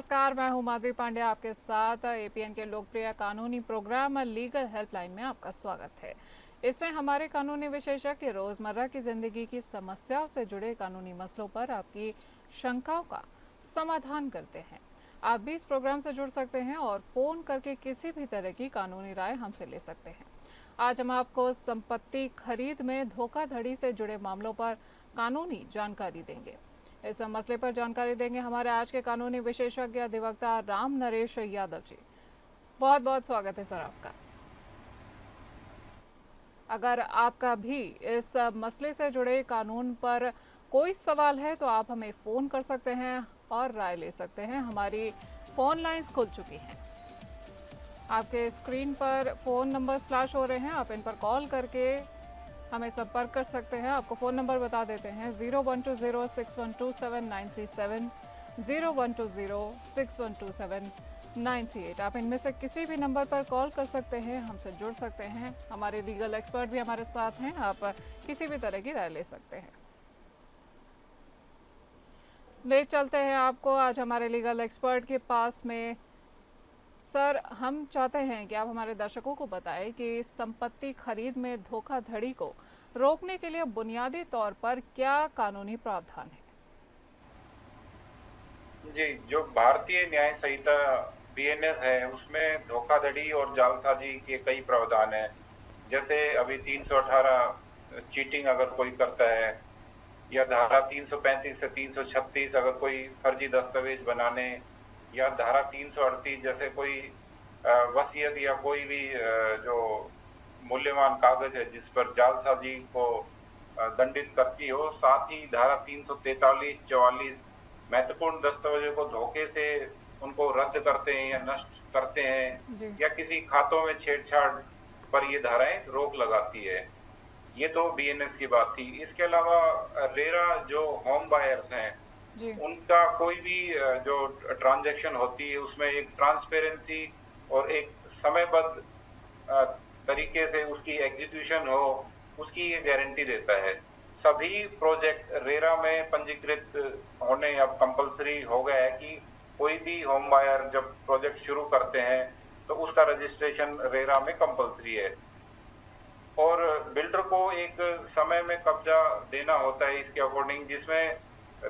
नमस्कार, मैं हूं माधवी पांडे आपके साथ। एपीएन के लोकप्रिय कानूनी प्रोग्राम लीगल हेल्पलाइन में आपका स्वागत है। इसमें हमारे कानूनी विशेषज्ञ रोजमर्रा की जिंदगी की समस्याओं से जुड़े कानूनी मसलों पर आपकी शंकाओं का समाधान करते हैं। आप भी इस प्रोग्राम से जुड़ सकते हैं और फोन करके किसी भी तरह की कानूनी राय हमसे ले सकते हैं। आज हम आपको संपत्ति खरीद में धोखाधड़ी से जुड़े मामलों पर कानूनी जानकारी देंगे। इस मसले पर जानकारी देंगे हमारे आज के कानूनी विशेषज्ञ अधिवक्ता राम नरेश यादव जी। बहुत बहुत स्वागत है सर आपका। अगर आपका भी इस मसले से जुड़े कानून पर कोई सवाल है तो आप हमें फ़ोन कर सकते हैं और राय ले सकते हैं। हमारी फ़ोन लाइंस खुल चुकी हैं। आपके स्क्रीन पर फ़ोन नंबर्स फ्लैश हो रहे हैं, आप इन पर कॉल करके हमें संपर्क कर सकते हैं। आपको फ़ोन नंबर बता देते हैं 01206127 01206127 आप इनमें से किसी भी नंबर पर कॉल कर सकते हैं, हमसे जुड़ सकते हैं। हमारे लीगल एक्सपर्ट भी हमारे साथ हैं, आप किसी भी तरह की राय ले सकते हैं। ले चलते हैं आपको आज हमारे लीगल एक्सपर्ट के पास में। सर, हम चाहते हैं कि आप हमारे दर्शकों को बताएं कि संपत्ति खरीद में धोखाधड़ी को रोकने के लिए बुनियादी तौर पर क्या कानूनी प्रावधान है। जी, जो भारतीय न्याय संहिता बीएनएस है, उसमें धोखाधड़ी और जालसाजी के कई प्रावधान हैं। जैसे अभी 318 चीटिंग अगर कोई करता है, या धारा 335 से 336 अगर कोई फर्जी दस्तावेज बनाने, या धारा 338 जैसे कोई वसीयत या कोई भी जो मूल्यवान कागज है जिस पर जालसाजी को दंडित करती हो। साथ ही धारा 343, 44 महत्वपूर्ण दस्तावेजों को धोखे से उनको रद्द करते हैं या नष्ट करते हैं, जी या किसी खातों में छेड़छाड़ पर ये धाराएं रोक लगाती है। ये तो बीएनएस की बात थी। इसके अलावा रेरा जो होम बायर्स हैं, जी उनका कोई भी जो ट्रांजैक्शन होती है उसमें एक ट्रांसपेरेंसी और एक समयबद्ध तरीके से उसकी एग्जीक्यूशन हो, उसकी ये गारंटी देता है। सभी प्रोजेक्ट रेरा में पंजीकृत होने अब कंपलसरी हो गया है कि कोई भी होम बायर जब प्रोजेक्ट शुरू करते हैं तो उसका रजिस्ट्रेशन रेरा में कंपलसरी है। और बिल्डर को एक समय में कब्जा देना होता है इसके अकॉर्डिंग, जिसमें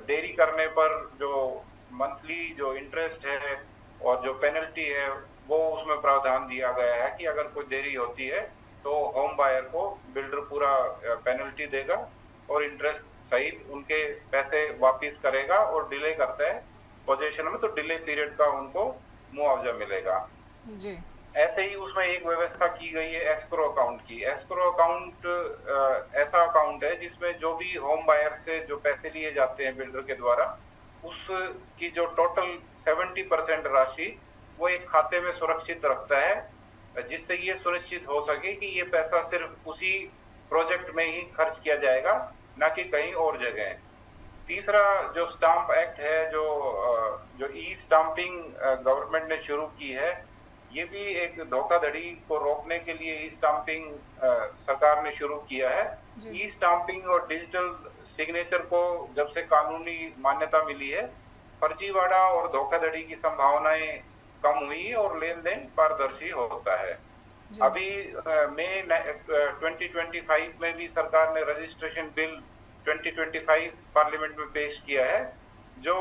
देरी करने पर जो मंथली जो इंटरेस्ट है और जो पेनल्टी है वो उसमें प्रावधान दिया गया है कि अगर कोई देरी होती है तो होम बायर को बिल्डर पूरा पेनल्टी देगा और इंटरेस्ट सहित उनके पैसे वापस करेगा, और डिले करता है पोजीशन में तो डिले पीरियड का उनको मुआवजा मिलेगा। जी ऐसे ही उसमें एक व्यवस्था की गई है एस्क्रो अकाउंट की। एस्क्रो अकाउंट ऐसा अकाउंट है जिसमें जो भी होम बायर से जो पैसे लिए जाते हैं बिल्डर के द्वारा, उसकी जो टोटल 70% राशि वो एक खाते में सुरक्षित रखता है, जिससे ये सुनिश्चित हो सके कि ये पैसा सिर्फ उसी प्रोजेक्ट में ही खर्च किया जाएगा, ना कि कहीं और जगह। तीसरा जो स्टाम्प एक्ट है, जो ई स्टाम्पिंग गवर्नमेंट ने शुरू की है, ये भी एक धोखाधड़ी को रोकने के लिए ई स्टाम्पिंग सरकार ने शुरू किया है। ई स्टाम्पिंग और डिजिटल सिग्नेचर को जब से कानूनी मान्यता मिली है, फर्जीवाड़ा और धोखाधड़ी की संभावनाएं कम हुई और लेन देन पारदर्शी होता है। अभी मई 2025 में भी सरकार ने रजिस्ट्रेशन बिल 2025 पार्लियामेंट में पेश किया है, जो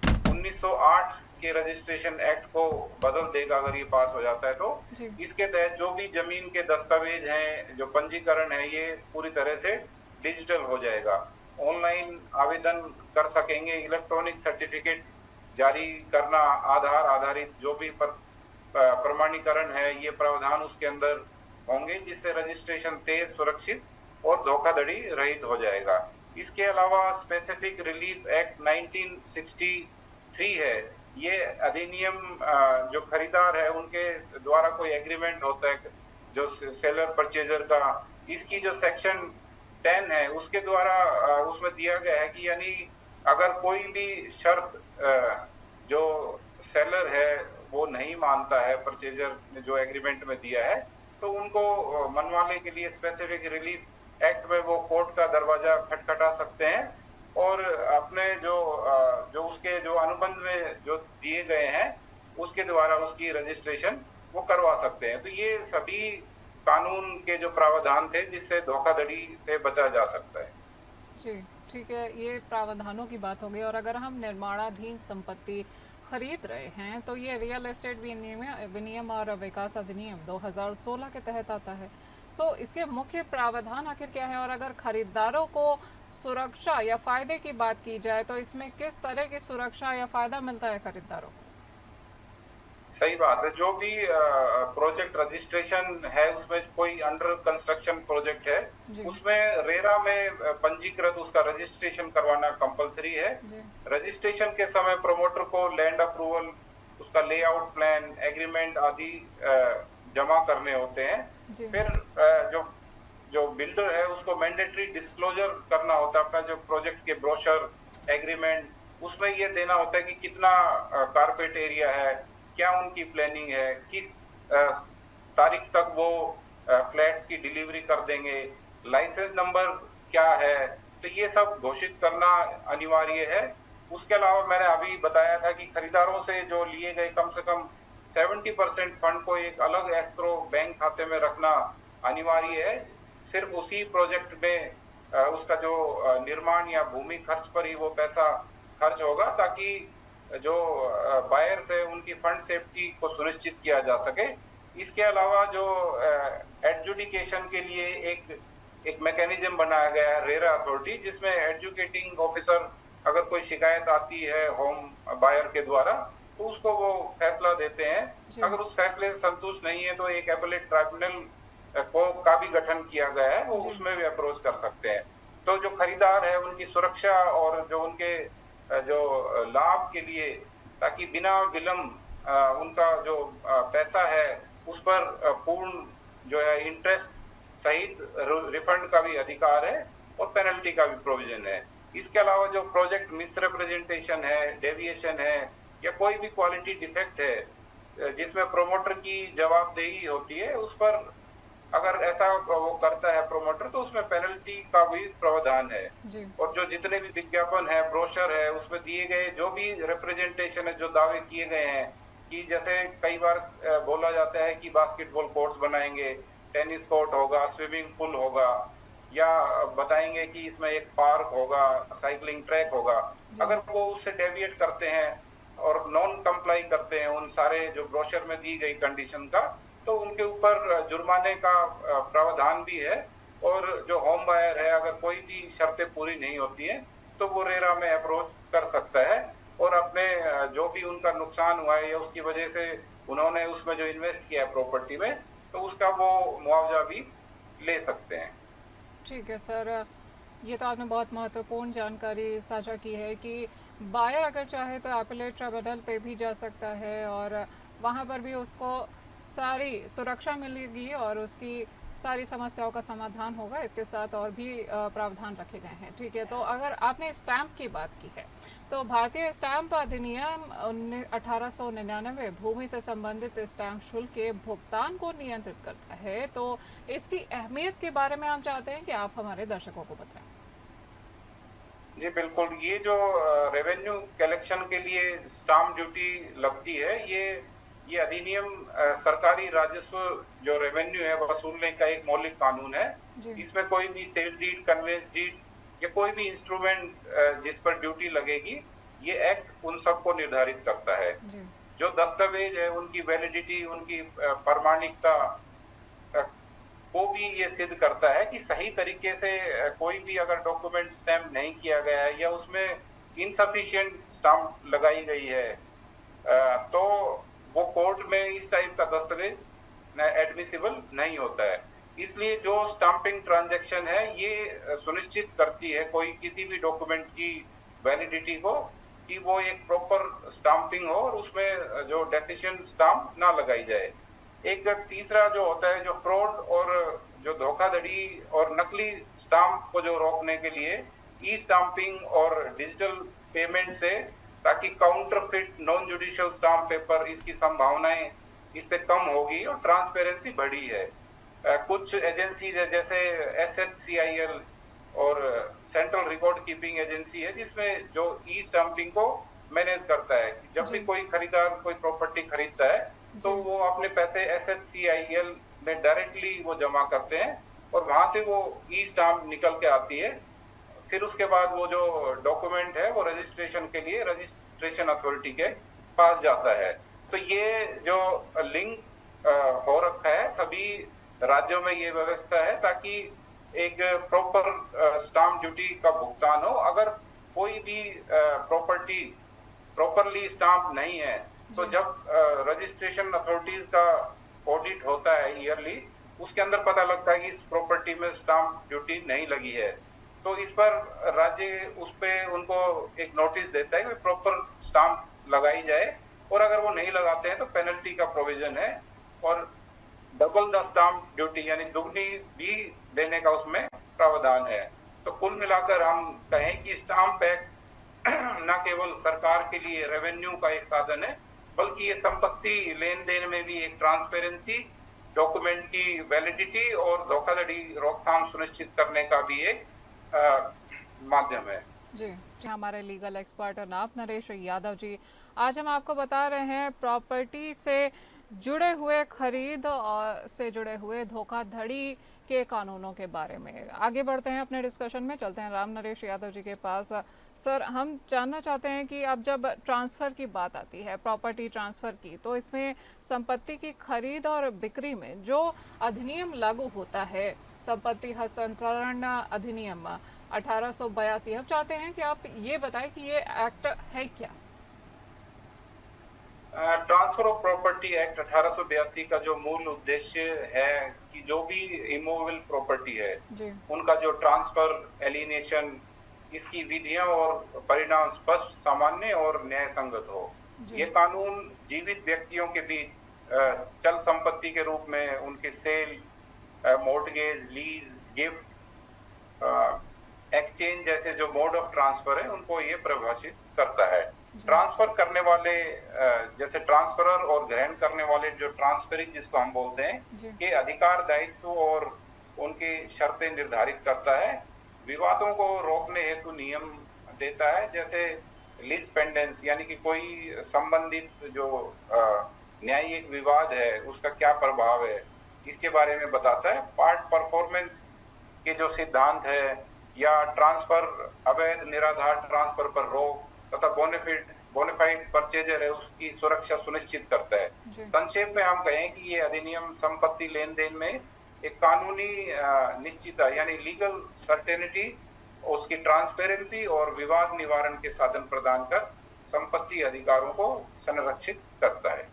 1908 के रजिस्ट्रेशन एक्ट को बदल देगा अगर ये पास हो जाता है तो। इसके तहत जो भी जमीन के दस्तावेज हैं, जो पंजीकरण है, ये पूरी तरह से डिजिटल हो जाएगा। ऑनलाइन आवेदन कर सकेंगे, इलेक्ट्रॉनिक सर्टिफिकेट जारी करना, आधार आधारित जो भी प्रमाणीकरण है, ये प्रावधान उसके अंदर होंगे, जिससे रजिस्ट्रेशन तेज, सुरक्षित और धोखाधड़ी रहित हो जाएगा। इसके अलावा स्पेसिफिक रिलीफ एक्ट 1963 है। ये अधिनियम जो खरीदार है उनके द्वारा कोई एग्रीमेंट होता है जो सेलर परचेजर का, इसकी जो सेक्शन 10 है उसके द्वारा उसमें दिया गया है कि यानी अगर कोई भी शर्त जो सेलर है वो नहीं मानता है, परचेजर ने जो एग्रीमेंट में दिया है, तो उनको मनवाने के लिए स्पेसिफिक रिलीफ एक्ट में वो कोर्ट का दरवाजा खटखटा सकते हैं। और अपने जो उसके जो अनुबंध में जो दिए गए हैं उसके द्वारा उसकी रजिस्ट्रेशन वो करवा सकते हैं। तो ये सभी कानून के जो प्रावधान थे जिससे धोखाधड़ी से बचा जा सकता है। जी, ठीक है, ये प्रावधानों की बात हो गई। और अगर हम निर्माणाधीन संपत्ति खरीद रहे हैं तो ये रियल एस्टेट विनियम और विकास अधिनियम 2016 के तहत आता है। तो इसके मुख्य प्रावधान आखिर क्या है, और अगर खरीदारों को सुरक्षा या फायदे की बात की जाए तो इसमें किस तरह की सुरक्षा या फायदा मिलता है खरीदारों को? सही बात है। जो भी प्रोजेक्ट रजिस्ट्रेशन है उसमें कोई अंडर कंस्ट्रक्शन प्रोजेक्ट है जी। उसमें रेरा में पंजीकृत उसका रजिस्ट्रेशन करवाना कंपलसरी है। जी। रजिस्ट्रेशन के समय प्रमोटर को लैंड अप्रूवल, उसका लेआउट प्लान, एग्रीमेंट आदि जमा करने होते हैं। जी। फिर जो जो बिल्डर है उसको मैंडेटरी डिस्क्लोजर करना होता है अपना जो प्रोजेक्ट के ब्रोशर, एग्रीमेंट, उसमें ये देना होता है कि कितना कारपेट एरिया है, क्या उनकी प्लानिंग है, किस तारीख तक वो फ्लैट्स की डिलीवरी कर देंगे, लाइसेंस नंबर क्या है, तो ये सब घोषित करना अनिवार्य है। उसके अलावा मैंने अभी बताया था कि खरीदारों से जो लिए गए कम से कम 70% फंड को एक अलग एस्क्रो बैंक खाते में रखना अनिवार्य है। सिर्फ उसी प्रोजेक्ट में उसका जो निर्माण या भूमि खर्च पर ही वो पैसा खर्च होगा ताकि जो बायर्स है उनकी फंड सेफ्टी को सुनिश्चित किया जा सके। इसके अलावा जो एडजुडिकेशन के लिए एक मैकेनिज्म बनाया गया है रेरा अथॉरिटी, जिसमें एजुकेटिंग ऑफिसर अगर कोई शिकायत आती है होम बायर के द्वारा तो उसको वो फैसला देते हैं। अगर उस फैसले से संतुष्ट नहीं है तो एक एपेलेट ट्राइब्यूनल को का भी गठन किया गया है, वो उसमें भी अप्रोच कर सकते हैं। तो जो खरीदार है उनकी सुरक्षा और जो उनके जो लाभ के लिए, ताकि बिना विलंब उनका जो पैसा है उस पर पूर्ण जो है इंटरेस्ट सहित रिफंड का भी अधिकार है और पेनल्टी का भी प्रोविजन है। इसके अलावा जो प्रोजेक्ट मिसरिप्रेजेंटेशन है, डेविएशन है या कोई भी क्वालिटी डिफेक्ट है जिसमें प्रोमोटर की जवाबदेही होती है, उस पर अगर ऐसा वो करता है प्रोमोटर तो उसमें पेनल्टी का भी प्रावधान है। जी। और जो जितने भी विज्ञापन है, ब्रोशर है, उसमें दिए गए जो भी रिप्रेजेंटेशन है, जो दावे किए गए हैं कि जैसे कई बार बोला जाता है कि बास्केटबॉल कोर्ट्स बनाएंगे, टेनिस कोर्ट होगा, स्विमिंग पूल होगा, या बताएंगे कि इसमें एक पार्क होगा, साइकिलिंग ट्रैक होगा। अगर वो उससे डेविएट करते हैं और नॉन कंप्लाई करते हैं उन सारे जो ब्रोशर में दी गई कंडीशन का, तो उनके ऊपर जुर्माने का प्रावधान भी है। और जो होम बायर है अगर कोई भी शर्तें पूरी नहीं होती हैं तो वो रेरा में अप्रोच कर सकता है और अपने जो भी उनका नुकसान हुआ है या उसकी वजह से उन्होंने उसमें जो इन्वेस्ट किया है प्रॉपर्टी में, तो उसका वो मुआवजा भी ले सकते हैं। ठीक है सर, ये तो आपने बहुत महत्वपूर्ण जानकारी साझा की है कि बायर अगर चाहे तो एपेलेट ट्राइब्यूनल पे भी जा सकता है और वहाँ पर भी उसको सारी सुरक्षा मिलेगी और उसकी सारी समस्याओं का समाधान होगा। इसके साथ और भी प्रावधान रखे गए हैं। ठीक है, तो अगर आपने स्टैंप की बात की है तो भारतीय स्टैंप अधिनियम 1899 भूमि से संबंधित स्टैंप शुल्क के भुगतान को नियंत्रित करता है। तो इसकी अहमियत के बारे में हम चाहते हैं कि आप हमारे दर्शकों को बताएं। जी बिल्कुल, ये जो रेवेन्यू कलेक्शन के लिए स्टाम्प ड्यूटी लगती है, ये अधिनियम सरकारी राजस्व जो रेवेन्यू है वसूलने का एक मौलिक कानून है। इसमें कोई भी सेल डीड, कन्वेंस डीड या कोई भी इंस्ट्रूमेंट जिस पर ड्यूटी लगेगी, ये एक्ट उन सबको निर्धारित करता है। जो दस्तावेज है उनकी वैलिडिटी, उनकी प्रमाणिकता वो भी ये सिद्ध करता है कि सही तरीके से कोई भी अगर डॉक्यूमेंट स्टैम्प नहीं किया गया है या उसमें इनसफिशिएंट स्टाम्प लगाई गई है तो वो कोर्ट में इस टाइप का दस्तावेज एडमिसिबल नहीं होता है। इसलिए जो स्टाम्पिंग ट्रांजैक्शन है ये सुनिश्चित करती है कोई किसी भी डॉक्यूमेंट की वैलिडिटी को, कि वो एक प्रॉपर स्टाम्पिंग हो और उसमें जो डेफिशिएंट स्टाम्प ना लगाई जाए। एक तीसरा जो होता है, जो फ्रॉड और जो धोखाधड़ी और नकली स्टाम्प को जो रोकने के लिए ई स्टाम्पिंग और डिजिटल पेमेंट से, ताकि counterfeit non judicial stamp paper इसकी संभावनाएं इससे कम होगी और ट्रांसपेरेंसी बढ़ी है। कुछ एजेंसीज है जैसे SHCIL और सेंट्रल रिकॉर्ड कीपिंग एजेंसी है जिसमें जो ई स्टाम्पिंग को मैनेज करता है। जब भी जी कोई खरीदार कोई प्रॉपर्टी खरीदता है तो जी वो अपने पैसे एसएचसीआईएल में डायरेक्टली वो जमा करते हैं और वहां से वो ई स्टाम्प निकल के आती है। फिर उसके बाद वो जो डॉक्यूमेंट है वो रजिस्ट्रेशन के लिए रजिस्ट्रेशन अथॉरिटी के पास जाता है। तो ये जो लिंक हो रखा है सभी राज्यों में ये व्यवस्था है ताकि एक प्रॉपर स्टाम्प ड्यूटी का भुगतान हो। अगर कोई भी प्रॉपर्टी प्रॉपरली स्टाम्प नहीं है तो जी जब रजिस्ट्रेशन अथॉरिटीज का ऑडिट होता है ईयरली, उसके अंदर पता लगता है कि इस प्रॉपर्टी में स्टाम्प ड्यूटी नहीं लगी है, तो इस पर राज्य उस पे उनको एक नोटिस देता है कि प्रॉपर स्टाम्प लगाई जाए, और अगर वो नहीं लगाते हैं तो पेनल्टी का प्रोविजन है और डबल द स्टाम्प ड्यूटी यानी दुगनी भी देने का उसमें प्रावधान है। तो कुल मिलाकर हम कहें कि स्टाम्प एक्ट न केवल सरकार के लिए रेवेन्यू का एक साधन है, बल्कि ये संपत्ति लेन देन में भी एक ट्रांसपेरेंसी, डॉक्यूमेंट की वैलिडिटी और धोखाधड़ी रोकथाम सुनिश्चित करने का भी एक माध्यम है। जी जी, हमारे लीगल एक्सपर्ट नाथ नरेश यादव जी, आज हम आपको बता रहे हैं प्रॉपर्टी से जुड़े हुए खरीद और से जुड़े हुए धोखाधड़ी के कानूनों के बारे में। आगे बढ़ते हैं अपने डिस्कशन में, चलते हैं राम नरेश यादव जी के पास। सर, हम जानना चाहते हैं कि अब जब ट्रांसफ़र की बात आती है, प्रॉपर्टी ट्रांसफ़र की, तो इसमें संपत्ति की खरीद और बिक्री में जो अधिनियम लागू होता है, संपत्ति हस्तांतरण अधिनियम 1882, हम चाहते हैं कि आप ये बताएं कि ये एक्ट है क्या। ट्रांसफर ऑफ प्रॉपर्टी एक्ट 1882 का जो मूल उद्देश्य है कि जो भी इमूवेबल प्रॉपर्टी है जी उनका जो ट्रांसफर, एलिनेशन, इसकी विधियां और परिणाम स्पष्ट, सामान्य और न्याय संगत हो। जी ये कानून जीवित व्यक्तियों के बीच चल संपत्ति के रूप में उनके sale, mortgage, lease, gift, exchange जैसे जो मोड ऑफ ट्रांसफर है उनको ये परिभाषित करता है। ट्रांसफर करने वाले जैसे ट्रांसफरर और ग्रहण करने वाले जो ट्रांसफरी जिसको हम बोलते हैं, जी ये अधिकार, दायित्व और उनकी शर्तें निर्धारित करता है। विवादों को रोकने हेतु नियम देता है, जैसे लीज पेंडेंस यानी कि कोई संबंधित जो न्यायिक विवाद है उसका क्या प्रभाव है इसके बारे में बताता है। पार्ट परफॉर्मेंस के जो सिद्धांत है या ट्रांसफर, अवैध निराधार ट्रांसफर पर रोक तथा बोनाफाइड परचेजर है उसकी सुरक्षा सुनिश्चित करता है। जी संक्षेप में हम कहें कि ये अधिनियम संपत्ति लेन देन में एक कानूनी निश्चितता यानी लीगल सर्टेनिटी, उसकी ट्रांसपेरेंसी और विवाद निवारण के साधन प्रदान कर संपत्ति अधिकारों को संरक्षित करता है।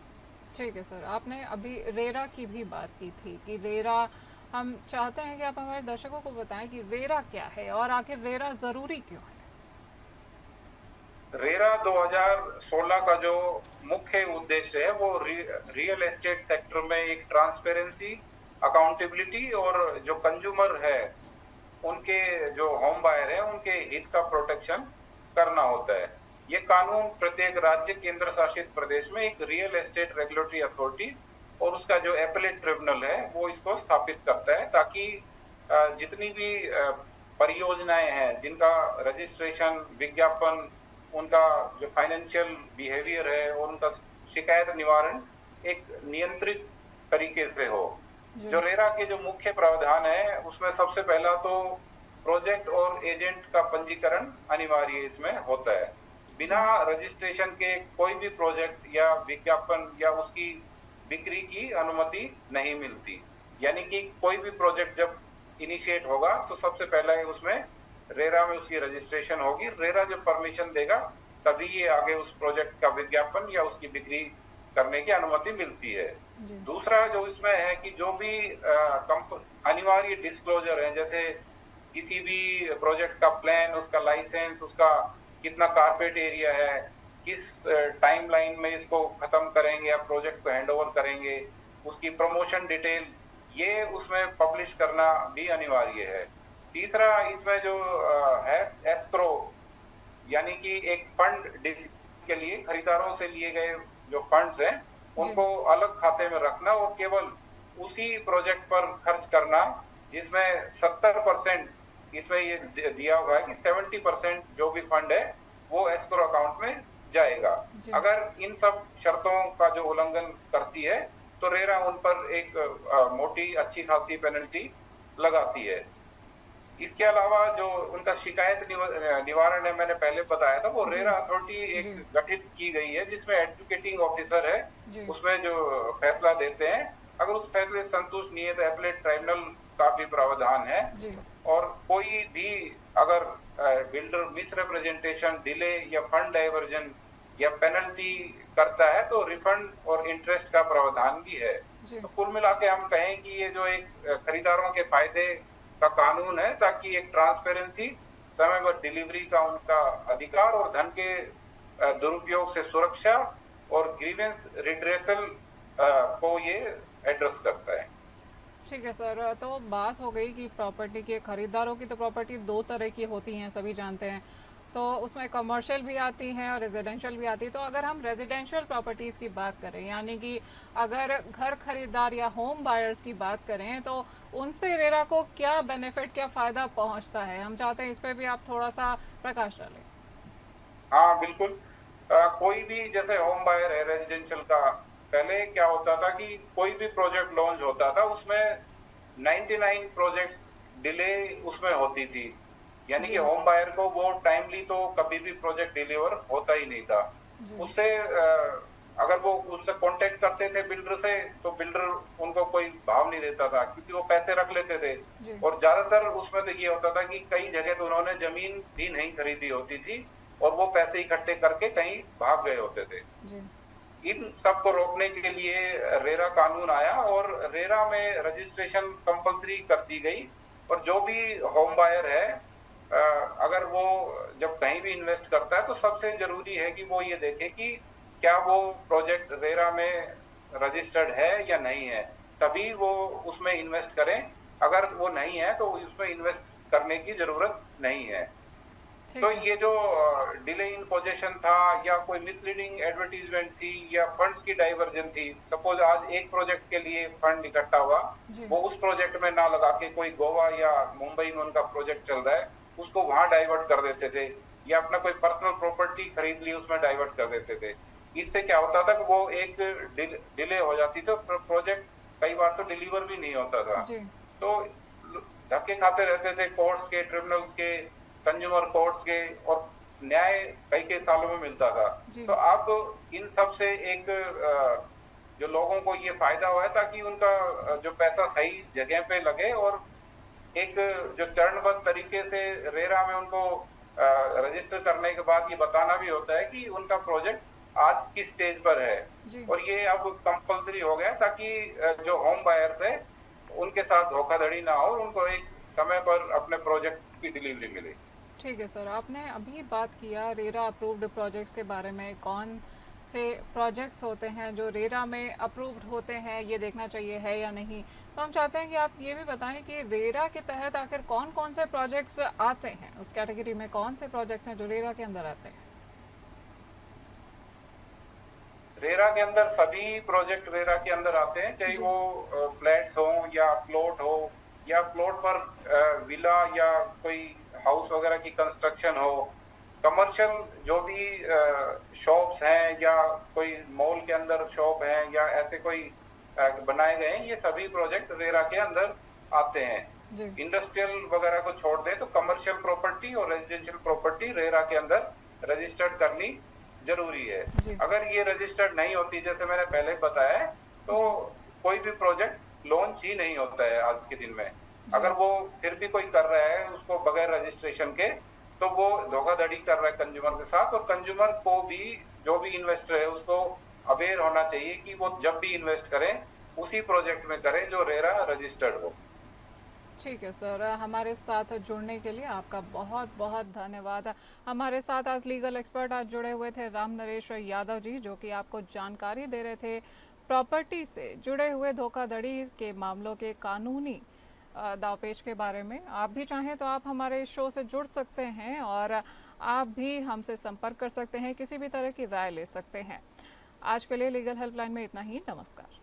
ठीक है सर, आपने अभी रेरा की भी बात की थी कि रेरा, हम चाहते हैं कि आप हमारे दर्शकों को बताएं कि रेरा क्या है और आखिर रेरा ज़रूरी क्यों है। रेरा 2016 का जो मुख्य उद्देश्य है वो रियल एस्टेट सेक्टर में एक ट्रांसपेरेंसी, अकाउंटेबिलिटी और जो कंज्यूमर है उनके जो होम बायर है उनके हित का प्रोटेक्शन करना होता है। ये कानून प्रत्येक राज्य, केंद्र शासित प्रदेश में एक रियल एस्टेट रेगुलेटरी अथॉरिटी और उसका जो एपेलेट ट्रिब्यूनल है वो इसको स्थापित करता है, ताकि जितनी भी परियोजनाएं हैं जिनका रजिस्ट्रेशन, विज्ञापन, उनका जो फाइनेंशियल बिहेवियर है और उनका शिकायत निवारण एक नियंत्रित तरीके से हो। जो रेरा के जो मुख्य प्रावधान है उसमें सबसे पहला तो प्रोजेक्ट और एजेंट का पंजीकरण अनिवार्य इसमें होता है। बिना रजिस्ट्रेशन के कोई भी प्रोजेक्ट या विज्ञापन या उसकी बिक्री की अनुमति नहीं मिलती। यानी कि कोई भी प्रोजेक्ट जब इनिशिएट होगा तो सबसे पहले उसमें रेरा में उसकी रजिस्ट्रेशन होगी। रेरा जो परमिशन देगा तभी ये आगे उस प्रोजेक्ट का विज्ञापन या उसकी बिक्री करने की अनुमति मिलती है। दूसरा जो इसमें है कि जो भी अनिवार्य डिस्क्लोजर है, जैसे किसी भी प्रोजेक्ट का प्लान, उसका लाइसेंस, उसका कितना कारपेट एरिया है, किस टाइमलाइन में इसको खत्म करेंगे या प्रोजेक्ट को हैंडओवर करेंगे, उसकी प्रमोशन डिटेल, ये उसमें पब्लिश करना भी अनिवार्य है। तीसरा इसमें जो है एस्क्रो, यानी कि एक फंड के लिए खरीदारों से लिए गए जो फंड्स हैं उनको अलग खाते में रखना और केवल उसी प्रोजेक्ट पर खर्च करना जिसमें 70% इसमें ये दिया हुआ है कि 70% जो भी फंड है वो एस्क्रो अकाउंट में जाएगा। जी अगर इन सब शर्तों का जो उल्लंघन करती है तो रेरा उन पर एक मोटी अच्छी खासी पेनल्टी लगाती है। इसके अलावा जो उनका शिकायत निवारण है, मैंने पहले बताया था, वो जी रेरा अथॉरिटी एक जी गठित की गई है जिसमें एडजुकेटिंग ऑफिसर है, जी उसमें जो फैसला देते हैं। अगर उस फैसले से संतुष्ट नहीं है तो एपलेट ट्राइब्यूनल का भी प्रावधान है। जी और कोई भी अगर बिल्डर मिसरिप्रेजेंटेशन, डिले या फंड डाइवर्जन या पेनल्टी करता है तो रिफंड और इंटरेस्ट का प्रावधान भी है। जी तो कुल मिला के हम कहें कि ये जो एक खरीदारों के फायदे का कानून है, ताकि एक ट्रांसपेरेंसी, समय पर डिलीवरी का उनका अधिकार और धन के दुरुपयोग से सुरक्षा और ग्रीवेंस रिड्रेसल को ये एड्रेस करता है। ठीक है सर। तो बात हो गई कि प्रॉपर्टी के खरीदारों की, तो प्रॉपर्टी दो तरह की होती हैं, सभी जानते हैं। तो उसमें कमर्शियल भी आती हैं और रेजिडेंशियल भी आती है। तो अगर हम रेजिडेंशियल प्रॉपर्टीज़ की बात करें, यानी कि अगर घर खरीदार या होम बायर्स की बात करें, तो उनसे रेरा को क्या बेनिफिट, क्या फ़ायदा पहुंचता है? हम चाहते हैं इस पर भी आप थोड़ा सा प्रकाश डालें। हाँ, बिल्कुल। कोई भी जैसे होम बायर है रेजिडेंशियल का, पहले क्या होता था कि कोई भी प्रोजेक्ट लॉन्च होता था उसमें 99 प्रोजेक्ट्स डिले उसमें होती थी। यानी कि जी होम बायर को वो टाइमली तो कभी भी प्रोजेक्ट डिलीवर होता ही नहीं था। जी उससे अगर वो उससे कांटेक्ट करते थे बिल्डर से, तो बिल्डर उनको कोई भाव नहीं देता था क्योंकि वो पैसे रख लेते थे। जी और ज्यादातर उसमें तो ये होता था कि कई जगह तो उन्होंने जमीन भी नहीं खरीदी होती थी और वो पैसे इकट्ठे करके कहीं भाग गए होते थे। जी इन सब को रोकने के लिए रेरा कानून आया और रेरा में रजिस्ट्रेशन कंपलसरी कर दी गई। और जो भी होम बायर है, अगर वो जब कहीं भी इन्वेस्ट करता है तो सबसे जरूरी है कि वो ये देखे कि क्या वो प्रोजेक्ट रेरा में रजिस्टर्ड है या नहीं है, तभी वो उसमें इन्वेस्ट करें। अगर वो नहीं है तो उसमें इन्वेस्ट करने की जरूरत नहीं है। तो ठीक है। ये जो डिले इन पोजीशन था या कोई मिसलीडिंग एडवर्टीजमेंट थी या फंड्स की डाइवर्जन थी, सपोज आज एक प्रोजेक्ट के लिए फंड इकट्ठा हुआ, जी वो उस प्रोजेक्ट में ना लगा के कोई गोवा या मुंबई में उनका प्रोजेक्ट चल रहा है उसको वहां डाइवर्ट कर देते थे, या अपना कोई पर्सनल प्रॉपर्टी खरीद ली उसमें डाइवर्ट कर देते थे। इससे क्या होता था कि वो एक डिले हो जाती थी, प्रोजेक्ट कई बार तो डिलीवर भी नहीं होता था। जी तो धक्के खाते रहते थे कोर्ट्स के, ट्रिब्यूनल्स के, कंज्यूमर कोर्ट्स के, और न्याय कई सालों में मिलता था। जी तो अब इन सब से एक जो लोगों को ये फायदा हुआ है ताकि उनका जो पैसा सही जगह पे लगे, और एक जो चरणबद्ध तरीके से रेरा में उनको रजिस्टर करने के बाद ये बताना भी होता है कि उनका प्रोजेक्ट आज किस स्टेज पर है। जी और ये अब कंपलसरी हो गया ताकि जो होम बायर्स है उनके साथ धोखाधड़ी ना हो, उनको एक समय पर अपने प्रोजेक्ट की डिलीवरी मिले। ठीक है सर। आपने अभी बात किया रेरा अप्रूव्ड प्रोजेक्ट्स के बारे में, कौन से प्रोजेक्ट्स होते हैं जो रेरा में अप्रूव्ड होते हैं, ये देखना चाहिए है या नहीं। तो हम चाहते हैं कि आप ये भी बताएं कि रेरा के तहत आखिर कौन कौन से प्रोजेक्ट्स आते हैं, उस कैटेगरी में कौन से प्रोजेक्ट्स हैं जो रेरा के अंदर आते हैं। रेरा के अंदर सभी प्रोजेक्ट रेरा के अंदर आते हैं, चाहे जी वो फ्लैट्स हो या प्लॉट हो, या प्लॉट पर विला या कोई हाउस वगैरह की कंस्ट्रक्शन हो, कमर्शियल जो भी शॉप्स हैं या कोई मॉल के अंदर शॉप है या ऐसे कोई बनाए गए हैं, ये सभी प्रोजेक्ट रेरा के अंदर आते हैं। जी इंडस्ट्रियल वगैरह को छोड़ दें तो कमर्शियल प्रॉपर्टी और रेजिडेंशियल प्रॉपर्टी रेरा के अंदर रजिस्टर्ड करनी जरूरी है। जी अगर ये रजिस्टर्ड नहीं होती, जैसे मैंने पहले बताया है, तो कोई भी प्रोजेक्ट लॉन्च ही नहीं होता है आज के दिन में। अगर वो फिर भी कोई कर रहा है उसको बगैर रजिस्ट्रेशन के, तो वो धोखाधड़ी कर रहा है कंज्यूमर के साथ। और कंज्यूमर को भी, जो भी इन्वेस्टर है, उसको अवेयर होना चाहिए कि वो जब भी इन्वेस्ट करें उसी प्रोजेक्ट में करें जो रेरा रजिस्टर्ड हो। ठीक है सर। हमारे साथ जुड़ने के लिए आपका बहुत बहुत धन्यवाद। हमारे साथ आज लीगल एक्सपर्ट आज जुड़े हुए थे राम नरेश यादव जी, जो कि आपको जानकारी दे रहे थे प्रॉपर्टी से जुड़े हुए धोखाधड़ी के मामलों के कानूनी दावपेच के बारे में। आप भी चाहें तो आप हमारे शो से जुड़ सकते हैं और आप भी हमसे संपर्क कर सकते हैं, किसी भी तरह की राय ले सकते हैं। आज के लिए लीगल हेल्पलाइन में इतना ही। नमस्कार।